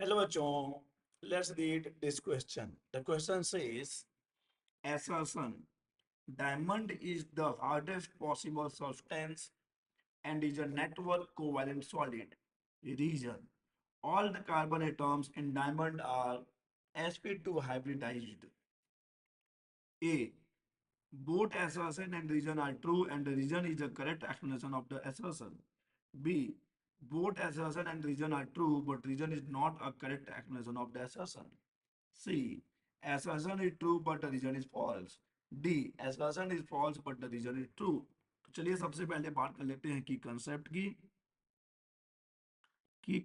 Hello, bachon. Let's read this question. The question says, assertion. Diamond is the hardest possible substance and is a network covalent solid. Reason. All the carbon atoms in diamond are sp2 hybridized. A. Both assertion and reason are true and the reason is the correct explanation of the assertion. B. Both assertion and reason are true but reason is not a correct explanation of the assertion. C. Assertion is true but the reason is false. D. Assertion is false but the reason is true. तो चलिए सबसे पहले बात कर लेते हैं की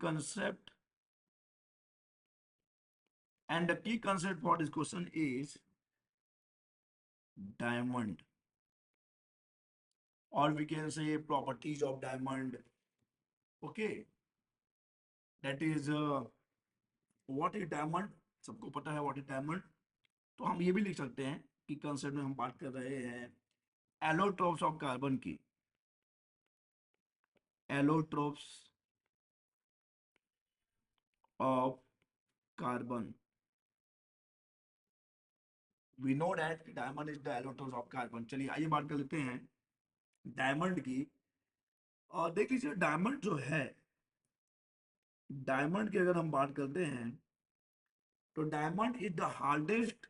concept and the key concept for this question is diamond, or we can say properties of diamond. Okay, that is what is diamond. सबको पता है what is diamond. तो हम ये भी लिख सकते हैं कि कंसेप्ट में हम बात कर रहे हैं एलोट्रोप्स ऑफ कार्बन की. Allotropes of carbon. We know that diamond is the allotropes of carbon. चलिए आइए बात कर लेते हैं डायमंड की. और देख लीजिए डायमंड जो है, डायमंड की अगर हम बात करते हैं तो diamond is the hardest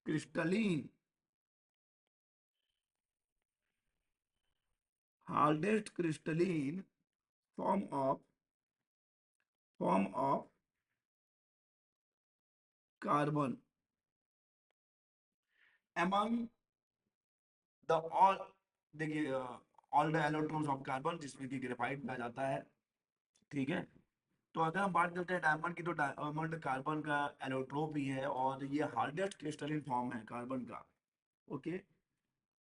crystalline form of carbon among the all. देखिए ऑल द एलोट्रोन्स ऑफ कार्बन जिसमें कि ग्रेफाइट पाया जाता है. ठीक है, तो अगर हम बात करते हैं डायमंड की तो डायमंड कार्बन का एलोट्रोप भी है और ये हार्डेस्ट क्रिस्टलीन फॉर्म है कार्बन का. ओके,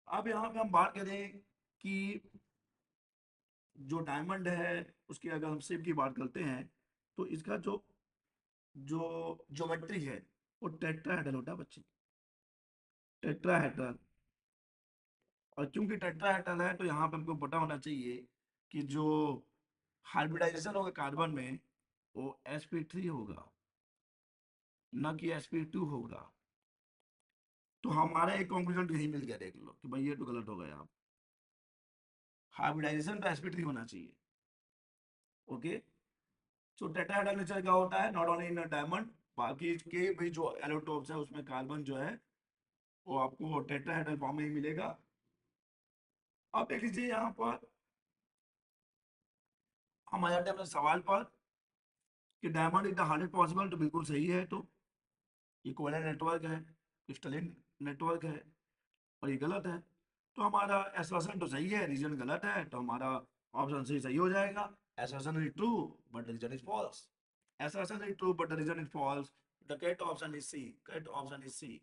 अब यहाँ पे हम बात करें कि जो डायमंड है उसकी अगर हम शेप की बात करते हैं तो इसका जो जो ज्योमेट्री है वो टेट्राहेड्रल होता है बच्चे. टेट्राहेड्रल. और क्योंकि टेट्राहेड्रल है तो यहाँ पे हमको पता होना चाहिए कि जो हाइब्रिडाइजेशन होगा कार्बन में वो sp3 होगा, न कि sp2 होगा. तो हमारा एक कंक्लूजन यही मिल गया, देख लो कि भाई ये तो गलत हो गया. आप हाइब्रिडाइजेशन तो sp3 होना चाहिए. ओके, सो टेट्राहेड्रल नेचर क्या होता है नॉट ओनली इन डायमंड, बाकी के भी जो एलोटोप्स है उसमें कार्बन जो है वो आपको टेट्राहेड्रल फॉर्म में ही मिलेगा. अब देख लीजिए यहाँ पर हम आ जाते हैं अपने सवाल पर कि diamond is the hardest possible. तो बिल्कुल सही है. तो ये कोवैलेंट नेटवर्क है, क्रिस्टलीन नेटवर्क है और ये गलत है. तो हमारा एसर्शन तो सही है, रीजन गलत है. तो हमारा ऑप्शन सी सही हो जाएगा. Assertion is true but reason is false. Assertion is true but reason is false. The correct option is C. Correct option is C.